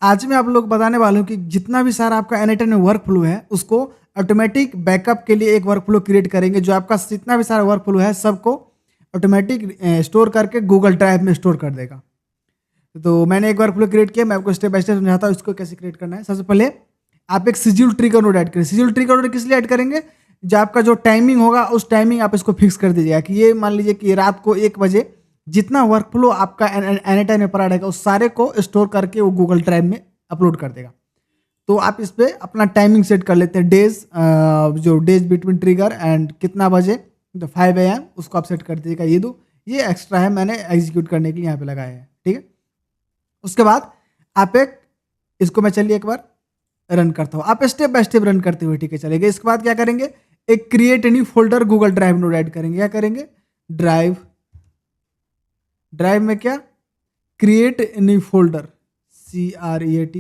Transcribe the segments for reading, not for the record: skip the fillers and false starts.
आज मैं आप लोग बताने वाला हूँ कि जितना भी सारा आपका एनएटन में वर्क फ्लो है उसको ऑटोमेटिक बैकअप के लिए एक वर्क फ्लो क्रिएट करेंगे। जो आपका जितना भी सारा वर्क फ्लो है सबको ऑटोमेटिक स्टोर करके गूगल ड्राइव में स्टोर कर देगा। तो मैंने एक वर्क फ्लो क्रिएट किया, मैं आपको स्टेप बाय स्टेप समझाता हूँ इसको कैसे क्रिएट करना है। सबसे पहले आप एक शेड्यूल ट्रिगर नोड ऐड करें। शेड्यूल ट्रिगर नोड किस लिए ऐड करेंगे? जो आपका जो टाइमिंग होगा उस टाइमिंग आप इसको फिक्स कर दीजिएगा कि ये मान लीजिए कि रात को 1 बजे जितना वर्क फ्लो आपका एनी टाइम में पड़ा रहेगा उस सारे को स्टोर करके वो गूगल ड्राइव में अपलोड कर देगा। तो आप इस पर अपना टाइमिंग सेट कर लेते हैं, डेज जो डेज बिटवीन ट्रिगर एंड कितना बजे, तो 5 AM उसको आप सेट कर दीजिएगा। ये एक्स्ट्रा है, मैंने एग्जीक्यूट करने के लिए यहाँ पे लगाया है। ठीक है, उसके बाद आप इसको मैं चलिए एक बार रन करता हूँ, आप स्टेप बाय स्टेप रन करते हुए ठीक है चलेगा। इसके बाद क्या करेंगे, एक create new folder Google drive node add करेंगे। क्या करेंगे, ड्राइव में क्या create new folder, CREAT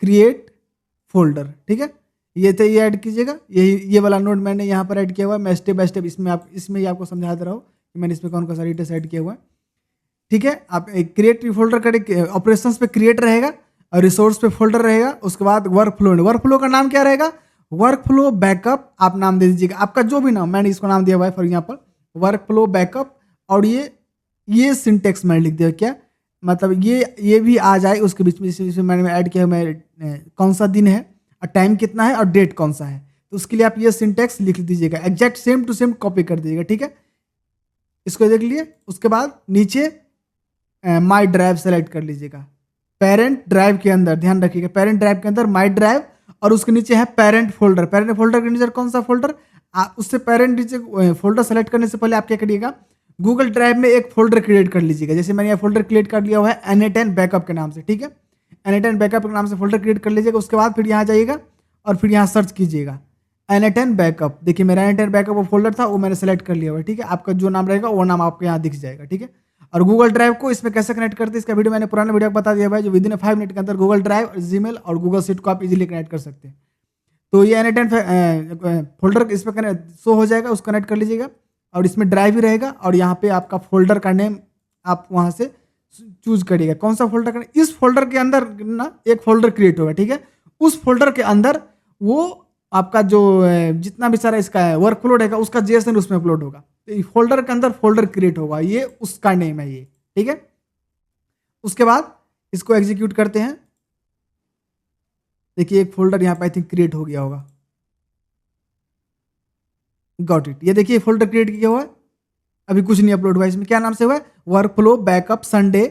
create folder. ठीक है, ये ऐड कीजिएगा। ये वाला नोड मैंने यहाँ पर ऐड किया हुआ है। मैं स्टेप बाय स्टेप इसमें ही आपको समझा दे रहा हूँ कि मैंने इसमें कौन कौन सा डिटेल्स ऐड किया हुआ है। ठीक है, आप एक क्रिएट फोल्डर करें, ऑपरेशंस पे क्रिएट रहेगा और रिसोर्स पे फोल्डर रहेगा। उसके बाद वर्क फ्लो का नाम क्या रहेगा, वर्क फ्लो बैकअप आप नाम दे दीजिएगा, आपका जो भी नाम, मैंने इसको नाम दिया हुआ है for example work flow backup. और ये सिंटेक्स मैंने लिख दिया, क्या मतलब ये भी आ जाए उसके बीच में, इसमें मैंने ऐड किया मैं कौन सा दिन है और टाइम कितना है और डेट कौन सा है, तो उसके लिए आप ये सिंटेक्स लिख दीजिएगा, exact same to same copy कर दीजिएगा। ठीक है, इसको देख लिए। उसके बाद नीचे माई ड्राइव सेलेक्ट कर लीजिएगा। पेरेंट ड्राइव के अंदर ध्यान रखिएगा, पेरेंट ड्राइव के अंदर माई ड्राइव और उसके नीचे है पेरेंट फोल्डर। पेरेंट फोल्डर के नीचे कौन सा फोल्डर, उससे पेरेंट नीचे फोल्डर सेलेक्ट करने से पहले आप क्या करिएगा, गूगल ड्राइव में एक फोल्डर क्रिएट कर लीजिएगा। जैसे मैंने यहाँ फोल्डर क्रिएट कर लिया हुआ है एनएटन बैकअप के नाम से। ठीक है, एनएटन बैकअप के नाम से फोल्डर क्रिएट कर लीजिएगा। उसके बाद फिर यहाँ जाइएगा और फिर यहाँ सर्च कीजिएगा एनएटन बैकअप। देखिए मेरा एनएटन बैकअप वो फोल्डर था, वो मैंने सेलेक्ट कर लिया हुआ है। ठीक है, आपका जो नाम रहेगा वो नाम आपको यहाँ दिख जाएगा। ठीक है, और गूगल ड्राइव को इसमें कैसे कनेक्ट करते हैं इसका वीडियो मैंने पुराने वीडियो बता दिया हुआ है, जो विदिन 5 मिनट के अंदर गूगल ड्राइव, जीमेल और गूगल शीट को आप इजीली कनेक्ट कर सकते हैं। तो ये एनएटन फोल्डर इस पर शो हो जाएगा, उसको कनेक्ट कर लीजिएगा और इसमें ड्राइव ही रहेगा। और यहाँ पे आपका फोल्डर का नेम आप वहाँ से चूज करिएगा कौन सा फोल्डर करना। इस फोल्डर के अंदर ना एक फोल्डर क्रिएट होगा। ठीक है, उस फोल्डर के अंदर वो आपका जो जितना भी सारा इसका वर्क फ्लो रहेगा उसका JSON उसमें अपलोड होगा। तो फोल्डर के अंदर फोल्डर क्रिएट होगा, ये उसका नेम है ये। ठीक है, उसके बाद इसको एग्जीक्यूट करते हैं। देखिए एक फोल्डर यहाँ पे आई थिंक क्रिएट हो गया होगा, गॉट इट। ये देखिए फोल्डर क्रिएट किया हुआ है, अभी कुछ नहीं अपलोड हुआ है। इसमें क्या नाम से हुआ है, वर्क फ्लो बैकअप संडे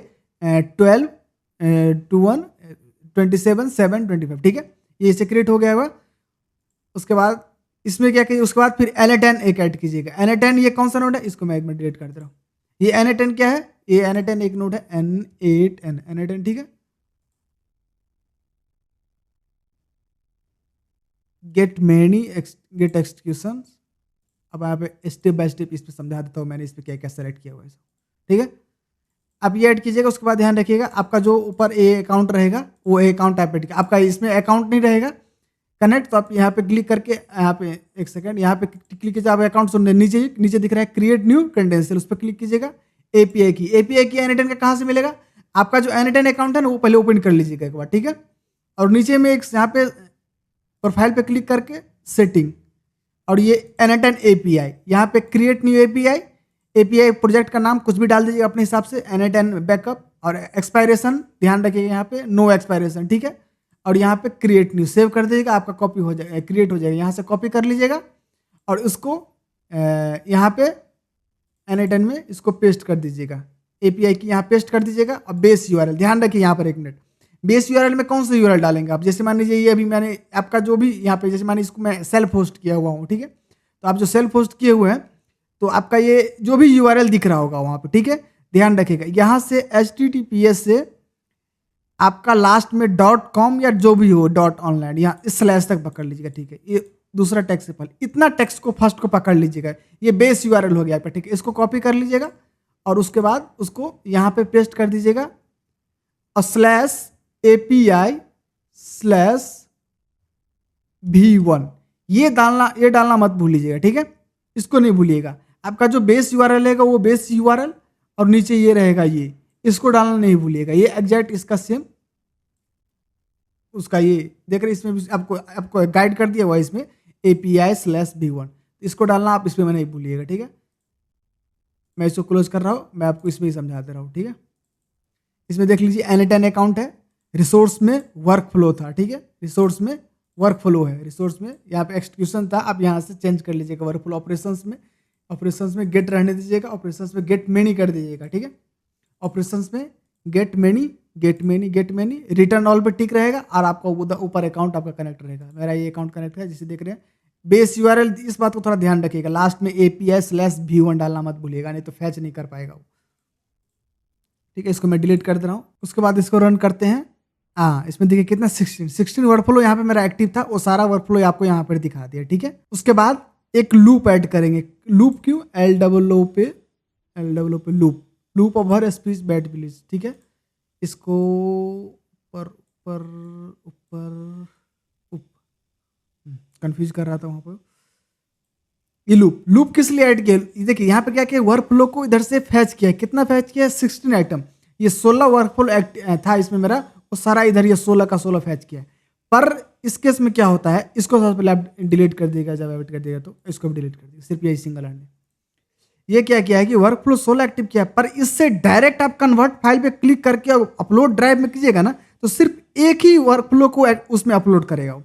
12/27/7/25। ठीक है, ये इसे क्रिएट हो गया हुआ। उसके बाद इसमें क्या कीजिए, उसके बाद फिर एनएटन एक ऐड कीजिएगा। एनएटन ये कौन सा नोड है, इसको मैं एक मिनट डिलीट कर दे रहा हूँ। ये एनएटन क्या है, ये एनएटन एक नोड है N8N एनएटन। ठीक है, गेट एक्सक्यूशन। अब यहाँ पे स्टेप बाय स्टेप इस पर समझा देता हूँ मैंने इस पर क्या क्या सेलेक्ट किया हुआ है। ठीक है, आप ये ऐड कीजिएगा। उसके बाद ध्यान रखिएगा आपका जो ऊपर ए अकाउंट रहेगा वो ए अकाउंट टाइप ऐड, आपका इसमें अकाउंट नहीं रहेगा कनेक्ट, तो आप यहाँ पे क्लिक करके यहाँ पे एक सेकंड यहाँ पे क्लिक कीजिए। आप अकाउंट सुनने नीचे दिख रहा है क्रिएट न्यू क्रेडेंशियल, उस पर क्लिक कीजिएगा। एपीआई की एनएटन का कहाँ से मिलेगा, आपका जो एनएटन अकाउंट है ना वो पहले ओपन कर लीजिएगा एक बार। ठीक है, और नीचे में एक यहाँ पे प्रोफाइल पे क्लिक करके सेटिंग और ये एनएटन एपीआई, यहाँ पे क्रिएट न्यू एपीआई प्रोजेक्ट का नाम कुछ भी डाल दीजिएगा अपने हिसाब से, एनएटन बैकअप। और एक्सपायरेशन ध्यान रखिएगा यहाँ पे नो एक्सपायरेशन। ठीक है, और यहाँ पे क्रिएट न्यू सेव कर दीजिएगा, आपका कॉपी हो जाएगा, क्रिएट हो जाएगा। यहाँ से कॉपी कर लीजिएगा और उसको यहाँ पे एनएटन में इसको पेस्ट कर दीजिएगा, एपीआई की यहाँ पेस्ट कर दीजिएगा। और बेस यूआरएल ध्यान रखिए यहाँ पर एक मिनट, बेस यूआरएल में कौन सा यूआरएल डालेंगे आप, जैसे मान लीजिए ये अभी मैंने आपका जो भी यहाँ पे जैसे मान इसको मैं सेल्फ होस्ट किया हुआ हूँ। ठीक है, तो आप जो सेल्फ होस्ट किए हुए हैं तो आपका ये जो भी यूआरएल दिख रहा होगा वहाँ पे। ठीक है, ध्यान रखिएगा यहाँ से HTTPS से आपका लास्ट में .com या जो भी हो .online यहाँ स्लैश तक पकड़ लीजिएगा। ठीक है, ये दूसरा टेक्स्ट से पहले इतना टेक्स्ट को फर्स्ट को पकड़ लीजिएगा, ये बेस यूआरएल हो गया आपका। ठीक है, इसको कॉपी कर लीजिएगा और उसके बाद उसको यहाँ पे पेस्ट कर दीजिएगा और /API/V1 ये डालना मत भूलिएगा। ठीक है, इसको नहीं भूलिएगा। आपका जो बेस यूआरएल रहेगा वो बेस यूआरएल और नीचे ये रहेगा, ये इसको डालना नहीं भूलिएगा, ये एग्जैक्ट इसका सेम उसका ये देख रहे इसमें भी आपको आपको गाइड कर दिया हुआ है इसमें API/V1, इसको डालना आप इसमें मैं नहीं भूलिएगा, ठीक है। मैं इसको क्लोज कर रहा हूँ, मैं आपको इसमें ही समझा दे रहा हूँ, ठीक है। इसमें देख लीजिए N10 अकाउंट है, रिसोर्स में वर्क फ्लो था, ठीक है, रिसोर्स में वर्क फ्लो है, रिसोर्स में यहाँ पे एक्सक्यूशन था, आप यहाँ से चेंज कर लीजिएगा वर्क फ्लो। ऑपरेशंस में गेट रहने दीजिएगा, ऑपरेशंस में गेट मेनी कर दीजिएगा, ठीक है। ऑपरेशंस में गेट मेनी रिटर्न ऑल पे टिक रहेगा और आपका ऊपर अकाउंट आपका कनेक्ट रहेगा। मेरा ये अकाउंट कनेक्ट है जिसे देख रहे हैं। बेस URL, इस बात को थोड़ा ध्यान रखिएगा, लास्ट में API/V1 डालना मत भूलिएगा, नहीं तो फैच नहीं कर पाएगा वो, ठीक है। इसको मैं डिलीट कर दे रहा हूँ। उसके बाद इसको रन करते हैं। हाँ, इसमें देखिए कितना 16 वर्क फ्लो यहाँ पे मेरा एक्टिव था, वो सारा वर्क फ्लो आपको यहाँ पर दिखा दिया, ठीक है। उसके बाद एक लूप ऐड करेंगे। लूप क्यों? LOO पे loop over speech bat please, ठीक है। इसको ऊपर ऊपर कंफ्यूज कर रहा था वहां पर। ये लूप किस लिए ऐड किया? देखिए यहाँ पे क्या किया, वर्क फ्लो को इधर से फैच किया। कितना फैच किया? 16 आइटम। ये 16 वर्क फ्लो था इसमें मेरा, वो सारा इधर ये 16 का 16 फैच किया। पर इस केस में क्या होता है, इसको सबसे पहले आप डिलीट कर देगा, जब एडिट कर देगा तो इसको भी डिलीट कर देगा, सिर्फ यही सिंगल हैंड। ये क्या किया है कि वर्क फ्लो 16 एक्टिव किया, पर इससे डायरेक्ट आप कन्वर्ट फाइल पे क्लिक करके अपलोड ड्राइव में कीजिएगा ना, तो सिर्फ एक ही वर्क फ्लो को उसमें अपलोड करेगा वो।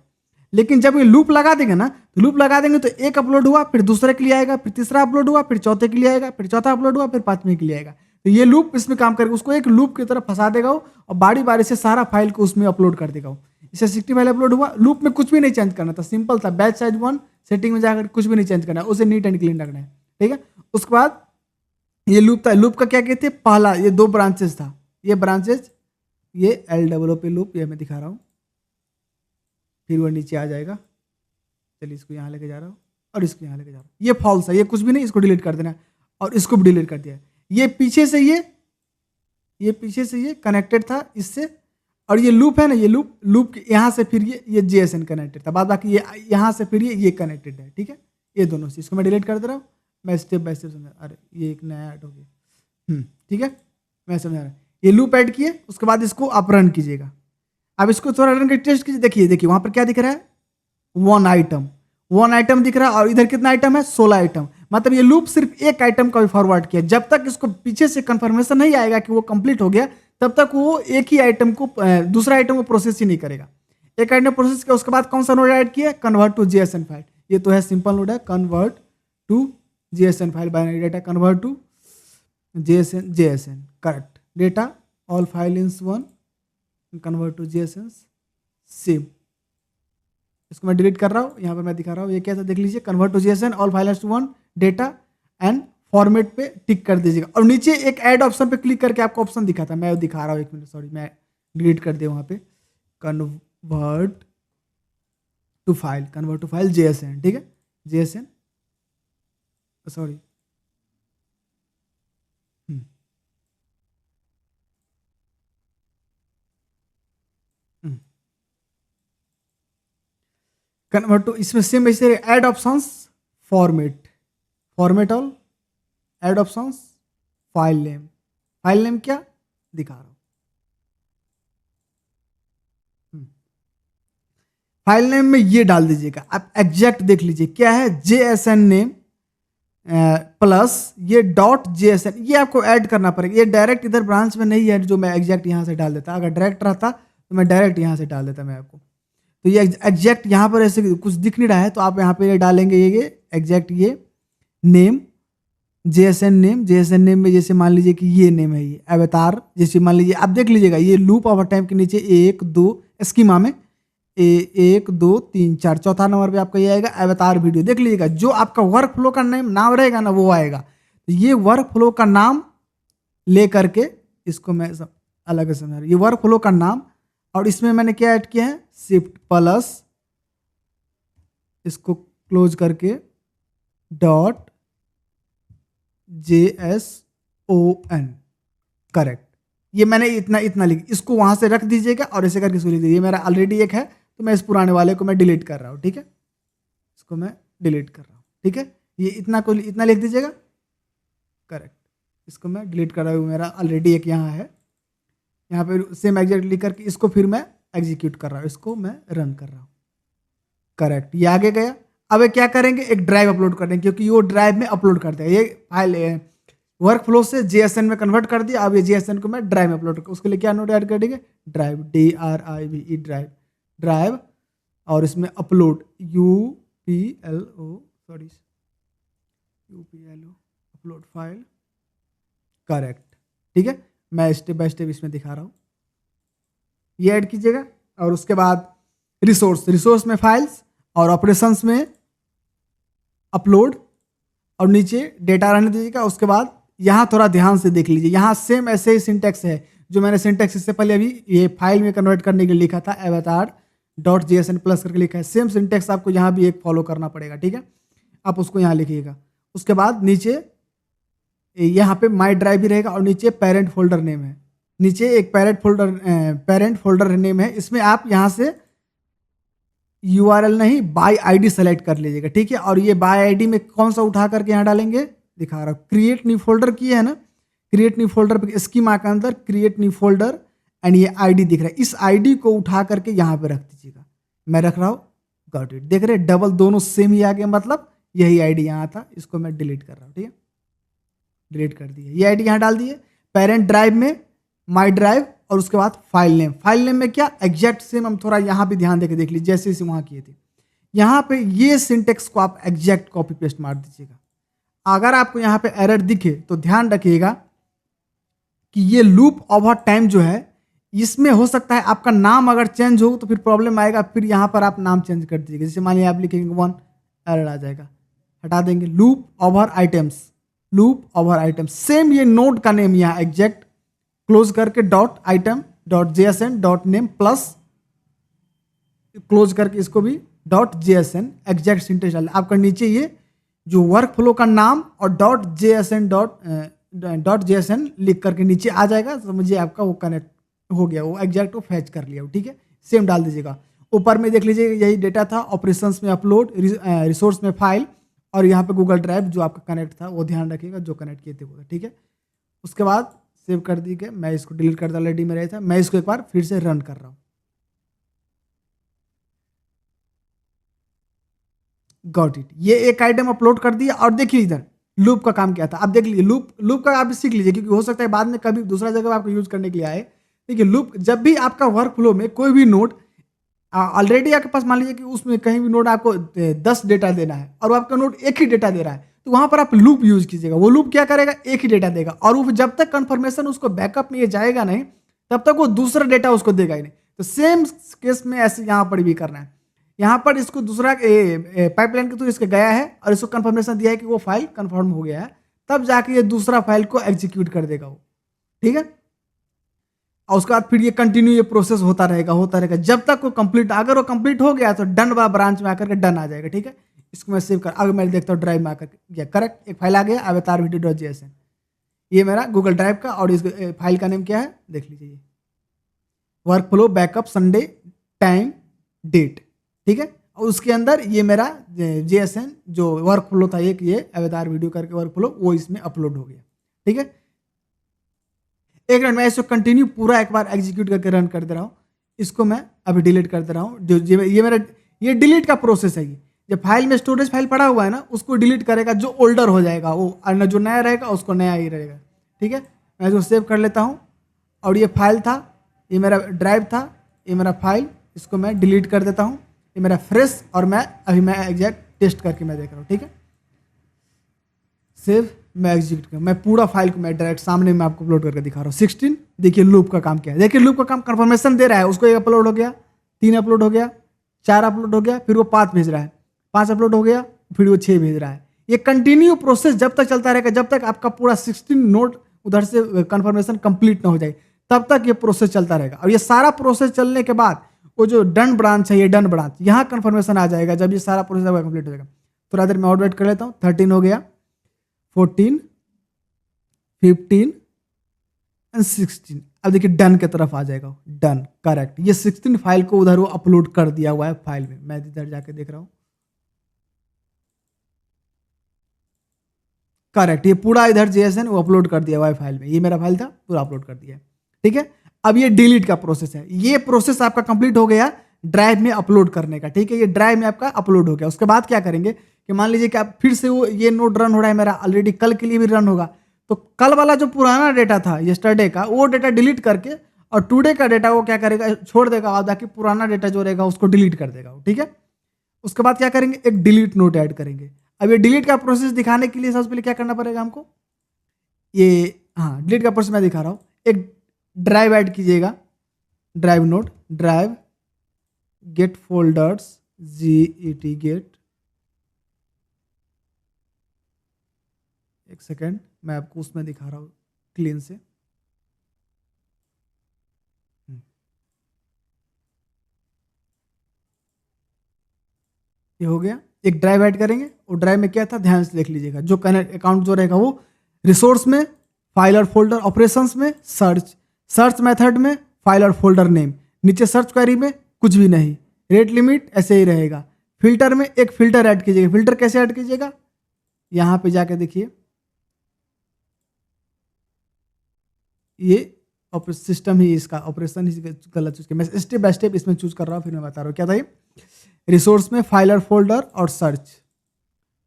लेकिन जब ये लूप लगा देंगे ना, तो लूप लगा देंगे तो एक अपलोड हुआ, फिर दूसरे के लिए आएगा, फिर तीसरा अपलोड हुआ, फिर चौथे के लिए आएगा, फिर चौथा अपलोड हुआ, फिर पांचवें के लिए आएगा। तो ये लूप इसमें काम करेगा, उसको एक लूप की तरफ फंसा देगा वो, और बारी बारी से सारा फाइल को उसमें अपलोड कर देगा वो। इसे 60 फाइल अपलोड हुआ, लूप में कुछ भी नहीं चेंज करना था, सिंपल था। बैच साइज 1 सेटिंग में जाकर कुछ भी नहीं चेंज करना है, उसे नीट एंड क्लीन रखना है, ठीक है। उसके बाद ये लूप था, लूप का क्या कहते हैं, पहला ये 2 ब्रांचेस था, ये ब्रांचेस, ये LOO पे लूप, ये मैं दिखा रहा हूँ, फिर वो नीचे आ जाएगा। चलिए इसको यहाँ लेके जा रहा हूँ और इसको यहाँ लेके जा रहा हूँ। ये फॉल्स है, ये कुछ भी नहीं, इसको डिलीट कर देना है, और इसको भी डिलीट कर दिया। ये पीछे से ये कनेक्टेड था इससे, और ये लूप है ना, ये लूप यहाँ से फिर ये JSN कनेक्टेड था, बाद बाकी ये यहाँ से फिर ये कनेक्टेड है, ठीक है। ये दोनों से इसको मैं डिलीट कर दे रहा हूँ, मैं स्टेप बाय स्टेप समझा। अरे ये एक नया ऐड हो गया, ठीक है, मैं समझा रहा हूँ। ये लूप ऐड किए, उसके बाद इसको आप रन कीजिएगा। अब इसको थोड़ा रन करके टेस्ट कीजिए। देखिए वहां पर क्या दिख रहा है, 1 आइटम दिख रहा है, और इधर कितना आइटम है, 16 आइटम। मतलब ये लूप सिर्फ एक आइटम का भी फॉरवर्ड किया। जब तक इसको पीछे से कंफर्मेशन नहीं आएगा कि वो कंप्लीट हो गया, तब तक वो एक ही आइटम को, दूसरा आइटम को प्रोसेस ही नहीं करेगा। एक आइटम प्रोसेस किया, उसके बाद कौन सा नोड ऐड किया, कन्वर्ट टू JSN फाइल। ये तो है सिंपल नोड है, convert to JSN file, binary data convert to JSN correct data, all file in one, convert to JSN save. इसको मैं डिलीट कर रहा हूँ, यहाँ पर मैं दिखा रहा हूँ। ये कैसा देख लीजिए, convert to JSN all files to one data and format पे टिक कर दीजिएगा, और नीचे एक ऐड ऑप्शन पे क्लिक करके आपको ऑप्शन दिखा था, मैं दिखा रहा हूँ, 1 मिनट, सॉरी, मैं डिलीट कर दिया वहाँ पे। कन्वर्ट टू फाइल JSN, ठीक है, JSN, सॉरी, कन्वर्ट टू, इसमें सेम ऐसे add options, format all, add options, file name क्या दिखा रहा हूं, फाइल नेम में ये डाल दीजिएगा। आप एग्जैक्ट देख लीजिए क्या है, JSN नेम प्लस ये .JSN, ये आपको ऐड करना पड़ेगा। ये डायरेक्ट इधर ब्रांच में नहीं है, जो मैं एग्जैक्ट यहाँ से डाल देता। अगर डायरेक्ट रहता तो मैं डायरेक्ट यहाँ से डाल देता मैं आपको। तो ये एग्जैक्ट यहाँ पर ऐसे कुछ दिख नहीं रहा है, तो आप यहाँ पे डालेंगे ये एग्जैक्ट ये नेम, JSN नेम में जैसे मान लीजिए कि ये नेम है, ये अवतार, जैसे मान लीजिए आप देख लीजिएगा, ये लूप ओवर टाइम के नीचे 1 2 स्कीमा में 1 2 3 4 चौथा नंबर पे आपका ये आएगा अवतार वीडियो। देख लीजिएगा, जो आपका वर्क फ्लो का नाम रहेगा ना, वो आएगा। तो ये वर्क फ्लो का नाम ले करके, इसको मैं अलग से समझा रहा हूँ, ये वर्क फ्लो का नाम, और इसमें मैंने क्या ऐड किया है, शिफ्ट प्लस, इसको क्लोज करके .JSON करेक्ट। ये मैंने इतना लिख, इसको वहां से रख दीजिएगा और ऐसे करके इसको लिख दीजिए। मेरा ऑलरेडी एक है, तो मैं इस पुराने वाले को मैं डिलीट कर रहा हूँ, ठीक है, इसको मैं डिलीट कर रहा हूँ, ठीक है। ये इतना लिख दीजिएगा करेक्ट। इसको मैं डिलीट कर रहा हूँ, मेरा ऑलरेडी एक यहाँ है, यहाँ पे सेम एग्जैक्ट लिख करके इसको फिर मैं एग्जीक्यूट कर रहा हूँ, इसको मैं रन कर रहा हूँ। करेक्ट, ये आगे गया। अब ये क्या करेंगे, एक ड्राइव अपलोड कर देंगे, क्योंकि वो ड्राइव में अपलोड कर देगा। ये फाइल वर्क फ्लो से जेएसएन में कन्वर्ट कर दिया। अब ये जेएसएन को मैं ड्राइव में अपलोड कर, उसके लिए क्या नोड ऐड कर देंगे, ड्राइव, DRIVE, ड्राइव, ड्राइव, और इसमें upload, UPLO upload file. Correct, ठीक है। मैं स्टेप बाय स्टेप इसमें दिखा रहा हूँ। ये ऐड कीजिएगा, और उसके बाद रिसोर्स में फाइल्स, और ऑपरेशंस में अपलोड, और नीचे डेटा रहने दीजिएगा। उसके बाद यहाँ थोड़ा ध्यान से देख लीजिए, यहाँ सेम ऐसे ही सिंटेक्स है जो मैंने सिंटेक्स इससे पहले अभी ये फाइल में कन्वर्ट करने के लिए लिखा था, avatar.jsn प्लस करके लिखा है। सेम सिंटेक्स आपको यहाँ भी एक फॉलो करना पड़ेगा, ठीक है। आप उसको यहाँ लिखिएगा। उसके बाद नीचे यहाँ पे माई ड्राइव भी रहेगा, और नीचे पेरेंट फोल्डर नेम है। नीचे एक पेरेंट फोल्डर नेम है, इसमें आप यहाँ से URL नहीं, बाय आईडी सेलेक्ट कर लीजिएगा, ठीक है। और ये बाय आईडी में कौन सा उठा करके यहाँ डालेंगे, दिखा रहा हूँ। क्रिएट न्यू फोल्डर की है ना, क्रिएट न्यू फोल्डर पे स्कीमा के अंदर क्रिएट न्यू फोल्डर, एंड ये आईडी दिख रहा है, इस आईडी को उठा करके यहाँ पे रख दीजिएगा। मैं रख रहा हूँ, गॉट इट। देख रहे डबल दोनों सेम ही आ गया, मतलब यही आईडी यहाँ था। इसको मैं डिलीट कर रहा हूँ, ठीक है, डिलीट कर दिया। ये आईडी यहाँ डाल दिए। पेरेंट ड्राइव में माई ड्राइव, और उसके बाद फाइल नेम में क्या एग्जैक्ट सेम, हम थोड़ा यहाँ भी ध्यान देके देख लीजिए, जैसे इसे वहाँ किए थे। यहाँ पे ये सिंटेक्स को आप एग्जैक्ट कॉपी पेस्ट मार दीजिएगा। अगर आपको यहाँ पे एरर दिखे तो ध्यान रखिएगा कि ये लूप ओवर टाइम जो है, इसमें हो सकता है आपका नाम अगर चेंज हो तो फिर प्रॉब्लम आएगा। फिर यहाँ पर आप नाम चेंज कर दीजिएगा। जैसे मान लीजिए आप लिखेंगे 1, एरर आ जाएगा, हटा देंगे। Loop over items, loop over items, same ये नोड का नेम यहाँ एग्जैक्ट क्लोज करके .item.jsn.name प्लस क्लोज करके इसको भी .jsn एग्जैक्ट सिंटेक्स डाल। आपका नीचे ये जो वर्क फ्लो का नाम और .jsn लिख करके नीचे आ जाएगा, समझिए आपका वो कनेक्ट हो गया, वो एग्जैक्ट वो फैच कर लिया, ठीक है। सेम डाल दीजिएगा। ऊपर में देख लीजिए यही डेटा था, ऑपरेशंस में अपलोड, रिसोर्स में फाइल, और यहाँ पे गूगल ड्राइव जो आपका कनेक्ट था, वो ध्यान रखिएगा जो कनेक्ट किए थे वो, ठीक है। उसके बाद सेव कर दी गए। मैं इसको डिलीट कर दिया, ऑलरेडी में रहा था। मैं इसको एक बार फिर से रन कर रहा हूँ। Got it. ये एक आइटम अपलोड कर दिया, और देखिए इधर लूप का काम क्या था। आप देख लीजिए, लूप का आप सीख लीजिए, क्योंकि हो सकता है बाद में कभी दूसरा जगह आपको यूज करने के लिए आए। देखिए लूप, जब भी आपका वर्क फ्लो में कोई भी नोड ऑलरेडी आपके पास, मान लीजिए कि उसमें कहीं भी नोड आपको 10 डेटा देना है, और वो आपका नोड एक ही डेटा दे रहा है, तो वहां पर आप लूप यूज कीजिएगा। वो लूप क्या करेगा, एक ही डेटा देगा, और वो जब तक कंफर्मेशन उसको बैकअप में ये जाएगा नहीं, तब तक वो दूसरा डेटा उसको देगा ही नहीं। तो सेम केस में ऐसे यहाँ पर भी करना है। यहाँ पर इसको दूसरा पाइपलाइन के थ्रू इसके गया है, और इसको कंफर्मेशन दिया है कि वो फाइल कंफर्म हो गया है, तब जाके ये दूसरा फाइल को एग्जीक्यूट कर देगा वो, ठीक है। और उसके बाद फिर ये कंटिन्यू ये प्रोसेस होता रहेगा जब तक वो कंप्लीट, अगर वो कंप्लीट हो गया तो डन वाला ब्रांच में आकर के डन आ जाएगा, ठीक है। इसको मैं सेव कर, अगर मैं देखता हूँ ड्राइव में आकर के, करेक्ट एक फाइल आ गया, avatar.video.jsn, ये मेरा गूगल ड्राइव का, और इस फाइल का नेम क्या है देख लीजिए, workflow backup Sunday time date, ठीक है। और उसके अंदर ये मेरा JSN जो वर्क फ्लो था, एक ये avatar वीडियो करके वर्क फ्लो, वो इसमें अपलोड हो गया, ठीक है। एक मिनट, मैं इसको कंटिन्यू पूरा एक बार एग्जीक्यूट करके रन कर दे रहा हूँ। इसको मैं अभी डिलीट कर दे रहा हूँ। जो ये मेरा ये डिलीट का प्रोसेस है। ये जब फाइल में स्टोरेज फाइल पड़ा हुआ है ना, उसको डिलीट करेगा, जो ओल्डर हो जाएगा वो, और जो नया रहेगा उसको नया ही रहेगा, ठीक है। मैं इसको सेव कर लेता हूँ। और ये फाइल था, ये मेरा ड्राइव था, ये मेरा फाइल, इसको मैं डिलीट कर देता हूँ। ये मेरा फ्रेश, और मैं एग्जैक्ट टेस्ट करके मैं देख रहा हूँ, ठीक है। सेव, मैं एग्जीक्यूट कर, मैं पूरा फाइल को मैं डायरेक्ट सामने में आपको अपलोड करके दिखा रहा हूँ। 16, देखिए लूप का काम क्या है। देखिए लूप का काम कंफर्मेशन दे रहा है, उसको एक अपलोड हो गया, 3 अपलोड हो गया, 4 अपलोड हो गया, फिर वो 5 भेज रहा है, 5 अपलोड हो गया, फिर वो 6 भेज रहा है। ये कंटिन्यू प्रोसेस जब तक चलता रहेगा, जब तक आपका पूरा 16 नोड उधर से कंफर्मेशन कंप्लीट ना हो जाए, तब तक ये प्रोसेस चलता रहेगा। और ये सारा प्रोसेस चलने के बाद वो जो डन ब्रांच है, ये डन ब्रांच, यहाँ कंफर्मेशन आ जाएगा जब ये सारा प्रोसेस कंप्लीट हो जाएगा। थोड़ा देर मैं और वेट कर लेता हूँ। 13 हो गया, 14, 15 एंड 16। अब देखिए डन की तरफ आ जाएगा, डन, करेक्ट। ये 16 फाइल को उधर वो अपलोड कर दिया हुआ है फाइल में। मैं इधर जाके देख रहा हूँ, करेक्ट, ये पूरा इधर JSN वो अपलोड कर दिया हुआ है फाइल में। ये मेरा फाइल था, पूरा अपलोड कर दिया है, ठीक है। अब ये डिलीट का प्रोसेस है। ये प्रोसेस आपका कंप्लीट हो गया ड्राइव में अपलोड करने का, ठीक है। ये ड्राइव में आपका अपलोड हो गया। उसके बाद क्या करेंगे कि मान लीजिए कि आप फिर से वो ये नोट रन हो रहा है मेरा ऑलरेडी, कल के लिए भी रन होगा, तो कल वाला जो पुराना डेटा था यस्टरडे का, वो डेटा डिलीट करके और टुडे का डेटा वो क्या करेगा, छोड़ देगा और बाकी पुराना डेटा जो रहेगा उसको डिलीट कर देगा, ठीक है। उसके बाद क्या करेंगे, एक डिलीट नोट ऐड करेंगे। अब ये डिलीट का प्रोसेस दिखाने के लिए सबसे पहले क्या करना पड़ेगा हमको, ये हाँ डिलीट का प्रोसेस मैं दिखा रहा हूँ। एक ड्राइव ऐड कीजिएगा, drive note, drive get folders, GET get, एक सेकेंड मैं आपको उसमें दिखा रहा हूँ क्लीन से। ये हो गया। एक ड्राइव ऐड करेंगे, वो ड्राइव में क्या था ध्यान से देख लीजिएगा। जो कनेक्ट अकाउंट जो रहेगा वो रिसोर्स में फाइल और फोल्डर, ऑपरेशंस में सर्च, सर्च मेथड में फाइल और फोल्डर नेम, नीचे सर्च क्वेरी में कुछ भी नहीं, रेट लिमिट ऐसे ही रहेगा। फिल्टर में एक फिल्टर ऐड कीजिएगा। फिल्टर कैसे ऐड कीजिएगा, यहाँ पे जाके देखिए, ये सिस्टम ही इसका ऑपरेशन ही गलत चूज किया मैं, स्टेप बाय स्टेप इसमें चूज कर रहा हूँ, फिर मैं बता रहा हूँ क्या था ये। रिसोर्स में फाइल और फोल्डर और सर्च,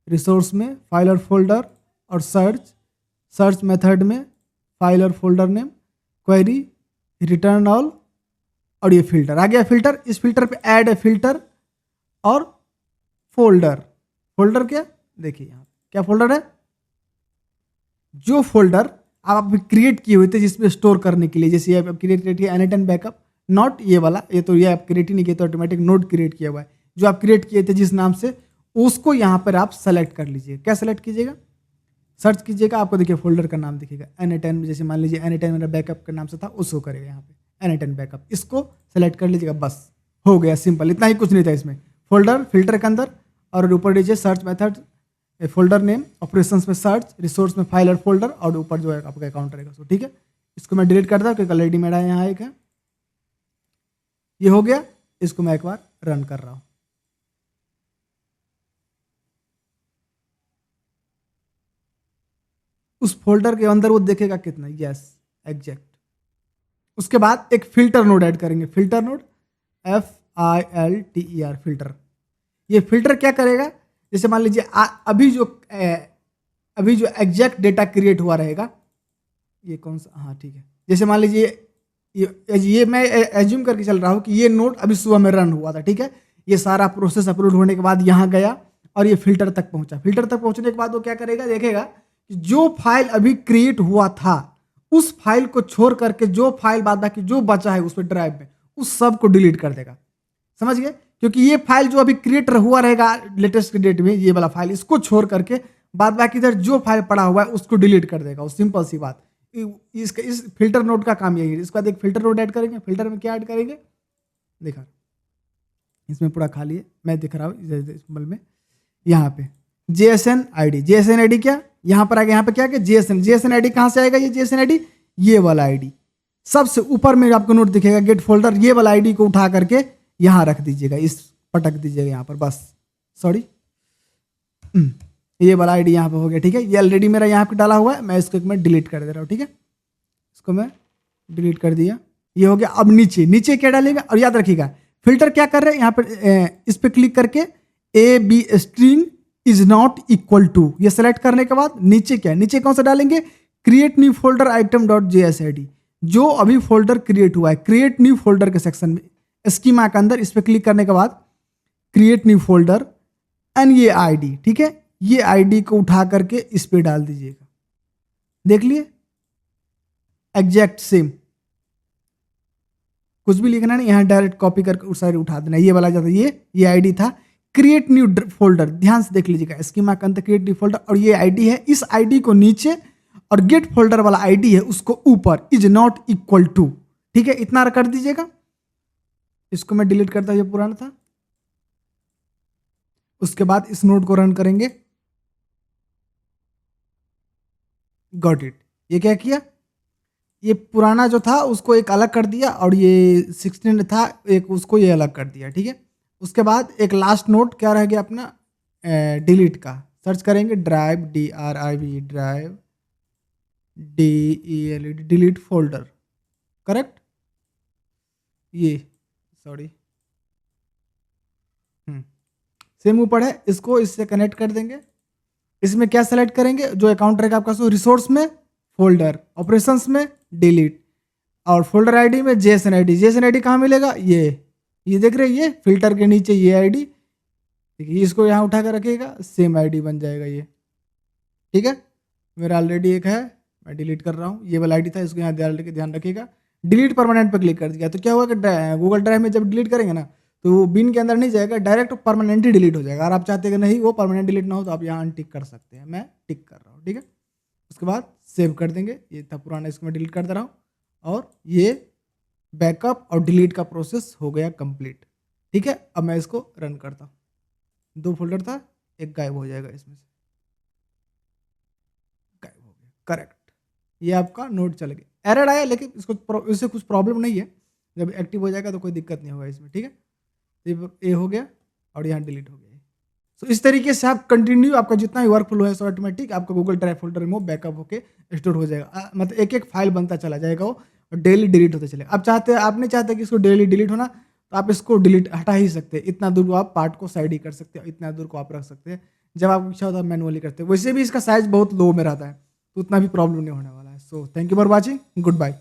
रिसोर्स में फाइल और फोल्डर और सर्च, सर्च मेथड में फाइल और folder name, query, return all, और ये फिल्टर आ गया। फिल्टर, इस फिल्टर पे ऐड है फिल्टर और फोल्डर। फोल्डर क्या, देखिए यहाँ क्या फोल्डर है, जो फोल्डर आप क्रिएट किए हुए थे जिसमें स्टोर करने के लिए, जैसे आप क्रिएट किया N10 बैकअप, नॉट ये वाला, ये तो ये आप क्रिएट ही नहीं किए, तो ऑटोमेटिक नोट क्रिएट किया हुआ है। जो आप क्रिएट किए थे जिस नाम से, उसको यहाँ पर आप सेलेक्ट कर लीजिए। क्या सेलेक्ट कीजिएगा, सर्च कीजिएगा, आपको देखिए फोल्डर का नाम दिखेगा N10, जैसे मान लीजिए N10 मेरा बैकअप के नाम से था, उसको करेगा यहाँ पे N10 बैकअप, इसको सेलेक्ट कर लीजिएगा, बस हो गया, सिंपल, इतना ही, कुछ नहीं था इसमें। फोल्डर फिल्टर के अंदर, और ऊपर नीचे search method, folder name, operations में सर्च, रिसोर्स में फाइल और फोल्डर, और ऊपर जो है आपका अकाउंट रहेगा सो, ठीक है। इसको मैं डिलीट करता हूँ क्योंकि ऑलरेडी मेरा यहाँ एक है। ये हो गया, इसको मैं एक बार रन कर रहा हूँ। उस फोल्डर के अंदर वो देखेगा कितना, यस एग्जैक्ट। उसके बाद एक फिल्टर नोड ऐड करेंगे, फिल्टर नोड, FILTER फिल्टर। ये फिल्टर क्या करेगा, जैसे मान लीजिए अभी जो एग्जैक्ट डेटा क्रिएट हुआ रहेगा, ये कौन सा, हाँ ठीक है, जैसे मान लीजिए ये मैं एज्यूम करके चल रहा हूँ कि ये नोट अभी सुबह में रन हुआ था, ठीक है। ये सारा प्रोसेस अपलोड होने के बाद यहाँ गया और ये फिल्टर तक पहुंचा। फिल्टर तक पहुंचने के बाद वो क्या करेगा, देखेगा कि जो फाइल अभी क्रिएट हुआ था उस फाइल को छोड़ करके जो फाइल बाद बाकी जो बचा है उस पर ड्राइव में, उस सब को डिलीट कर देगा। समझ गए, क्योंकि ये फाइल जो अभी क्रिएट हुआ रहेगा लेटेस्ट डेट में, ये वाला फाइल, इसको छोड़ करके बाद बाकी इधर जो फाइल पड़ा हुआ है उसको डिलीट कर देगा। उस सिंपल सी बात, इस फिल्टर नोड का काम यही है। इसके बाद एक फिल्टर नोड ऐड करेंगे। फिल्टर में क्या ऐड करेंगे, देखा इसमें पूरा खाली है, मैं दिख रहा हूँ सिंबल में, यहाँ पे JSON ID। JSON ID क्या, यहाँ पर आ गया, यहाँ पे क्या है JSON ID कहाँ से आएगा, ये JSON ID, ये वाला ID सबसे ऊपर में आपको नोट दिखेगा, गेट फोल्डर, ये वाला ID को उठा करके यहाँ रख दीजिएगा, इस पटक दीजिएगा यहाँ पर, बस सॉरी, ये वाला ID यहाँ पे हो गया, ठीक है। ये ऑलरेडी मेरा यहाँ पे डाला हुआ है, मैं इसको मैं डिलीट कर दे रहा हूँ, ठीक है। इसको मैं डिलीट कर दिया, ये हो गया। अब नीचे नीचे क्या डालेगा, और याद रखिएगा फिल्टर क्या कर रहे हैं, यहाँ पर इस पर क्लिक करके AB string is not equal to, ये सेलेक्ट करने के बाद नीचे क्या, नीचे कौन सा डालेंगे, create new folder item dot JSID, जो अभी फोल्डर क्रिएट हुआ है, क्रिएट न्यू फोल्डर के सेक्शन में स्कीमा के अंदर इस पर क्लिक करने के बाद क्रिएट न्यू फोल्डर एंड ये ID, ठीक है, ये ID को उठा करके इस पे डाल दीजिएगा। देख लिए एग्जैक्ट सेम, कुछ भी लिखना नहीं, यहाँ डायरेक्ट कॉपी करके उस साइड उठा देना, ये वाला जाता, ये ID था, क्रिएट न्यू फोल्डर, ध्यान से देख लीजिएगा, स्कीमा के अंदर क्रिएट न्यू फोल्डर, और ये ID है, इस ID को नीचे, और गेट फोल्डर वाला ID है उसको ऊपर, इज नॉट इक्वल टू, ठीक है, इतना कर दीजिएगा। इसको मैं डिलीट करता हूं, ये पुराना था। उसके बाद इस नोड को रन करेंगे, गॉट इट। ये क्या किया, ये पुराना जो था उसको एक अलग कर दिया, और ये 16 था एक, उसको ये अलग कर दिया, ठीक है। उसके बाद एक लास्ट नोट क्या रह गया अपना, डिलीट का। सर्च करेंगे drive, DRIV, drive, DELET, delete folder, correct. ये सॉरी सेम ऊपर है, इसको इससे कनेक्ट कर देंगे। इसमें क्या सेलेक्ट करेंगे, जो अकाउंट रहेगा आपका, सो रिसोर्स में फोल्डर, ऑपरेशंस में डिलीट, और फोल्डर आईडी में जेएसएन आईडी। जेएसएन आईडी कहाँ मिलेगा, ये देख रहे हैं, ये फिल्टर के नीचे ये आईडी, ठीक है, इसको यहाँ उठा कर रखिएगा, सेम आईडी बन जाएगा ये। ठीक है, मेरा ऑलरेडी एक है, मैं डिलीट कर रहा हूँ, ये वाला आईडी था, इसको यहाँ ध्यान रखिएगा। डिलीट परमानेंट पे क्लिक कर दिया तो क्या होगा कि गूगल ड्राइव में जब डिलीट करेंगे ना, तो वो बिन के अंदर नहीं जाएगा, डायरेक्ट परमानेंटली डिलीट हो जाएगा। अगर आप चाहते हैं कि नहीं वो परमानेंट डिलीट ना हो, तो आप यहाँ अनटिक कर सकते हैं, मैं टिक कर रहा हूँ। ठीक है, उसके बाद सेव कर देंगे, ये था पुराना, इसको मैं डिलीट कर दे रहा हूँ, और ये बैकअप और डिलीट का प्रोसेस हो गया कंप्लीट। ठीक है, अब मैं इसको रन करता हूँ। 2 फोल्डर था, एक गायब हो जाएगा इसमें से, गायब हो गया, करेक्ट। ये आपका नोट चल गया, एरर आया, लेकिन इससे कुछ प्रॉब्लम नहीं है, जब एक्टिव हो जाएगा तो कोई दिक्कत नहीं होगा इसमें। ठीक है, ये हो गया और यहाँ डिलीट हो गया। तो इस तरीके से आप कंटिन्यू, आपका जितना भी वर्क फ्लो है ऑटोमेटिक आपका गूगल ड्राइव फोल्डर में बैकअप होके स्टोर हो जाएगा। मतलब एक एक फाइल बनता चला जाएगा वो, और डेली डिलीट होते चलेगा। आप नहीं चाहते कि इसको डेली डिलीट होना, तो आप इसको डिलीट हटा ही सकते हैं। इतना दूर को आप पार्ट को साइड ही कर सकते हैं, इतना दूर को आप रख सकते हैं, जब आपको इच्छा होता है मैनुअली करते हैं। वैसे भी इसका साइज बहुत लो में रहता है, तो उतना भी प्रॉब्लम नहीं होने वाला है। So thank you for watching, good bye.